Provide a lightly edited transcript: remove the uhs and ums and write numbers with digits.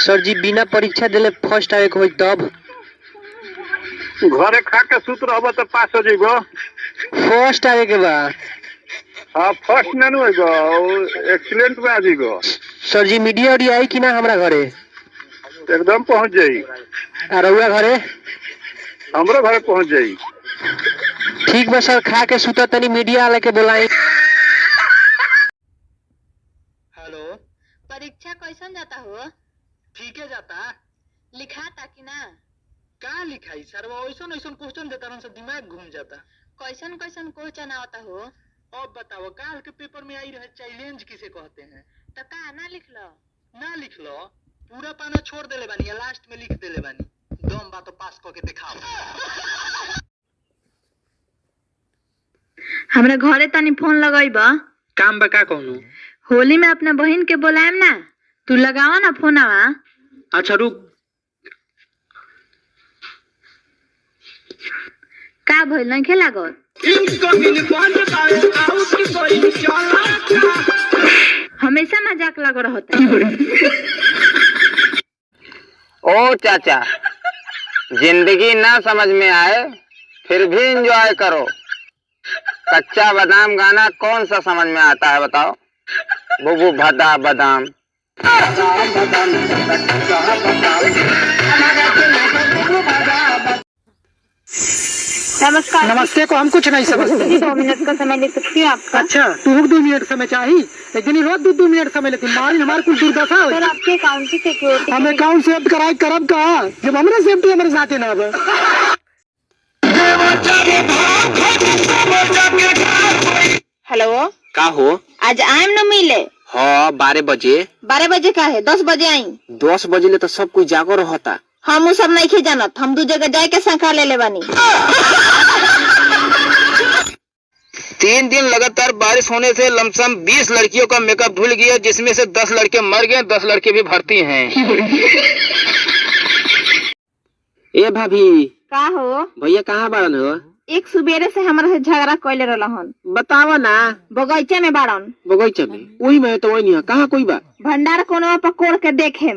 सर जी बिना परीक्षा दिले फर्स्ट आवे के होई तब घरे खा के सुत रहब तो पास हो जाइबो। फर्स्ट आवे के बा। हाँ फर्स्ट नहीं होइबो, एक्सीलेंट में आ जाइबो। सर जी मीडिया उडिया आई कि ना हमरा घरे? एकदम पहुंच जाई। रउआ घरे? हमरो घरे पहुंच जाई। ठीक बा सर, खा के सुता तनी मीडिया वाले के बुलाई। हेलो, परीक्षा कैसन जाता हो? ठीक है जाता। लिखाता कि ना? का लिखाई सर, वो ऐसा क्वेश्चन देता रहा, दिमाग घूम जाता। कैसन कैसन क्वेश्चन आवता हो? अब बताओ, काल के पेपर में आई रहे चैलेंज किसे कहते हैं? तो का ना लिख लो? ना लिख लो, पूरा पाना छोड़ देले बानी, लास्ट में लिख देले बानी। दम बा तो पास करके दिखाओ। हमरा घरे तनी फोन लगाइबा। काम बा का कहूं? होली में अपना बहन के बोलाएम ना, तू लगावा ना फोनवा। अच्छा रुक। का भइल नहीं खेला गो? हमेशा मजाक लग रहा होता है। ओ चाचा, जिंदगी ना समझ में आए फिर भी एंजॉय करो। कच्चा बादाम गाना कौन सा समझ में आता है बताओ? बुबू भदा बादाम। नमस्कार। नमस्ते को हम कुछ नहीं समझते। 2 मिनट का समय ले सकती हूँ आपका? अच्छा तू 2 मिनट समय चाहिए, लेकिन रोज 2 मिनट समय लेती मारी हमारे कुछ दुर्दशा हो। सर आपके अकाउंट की सिक्योरिटी हम अकाउंट सेव कराए करब का जब हमरे सेफ्टी हमारे साथ ना बा। हेलो, का हो? आज आएम न मिले? हाँ 12 बजे। 12 बजे का है? 10 बजे आई। 10 बजे ले तो सब कोई जागो रहता। हम सब नहीं खे जानत, हम 2 जगह जाए के संखा ले ले बानी। 3 दिन लगातार बारिश होने से लमसम 20 लड़कियों का मेकअप धुल गया, जिसमें से 10 लड़के मर गए, 10 लड़के भी भर्ती हैं। ए भाभी, का हो? भैया कहाँ बाड़न हो? एक सुबेरे से हमारे से झगड़ा कैले रहन। बतावा ना। बगीचे में बाड़न। बगीचा में? वही में तो वही नहीं है, कहाँ कोई बा? भंडार कोनवा पकोड़ के देखे।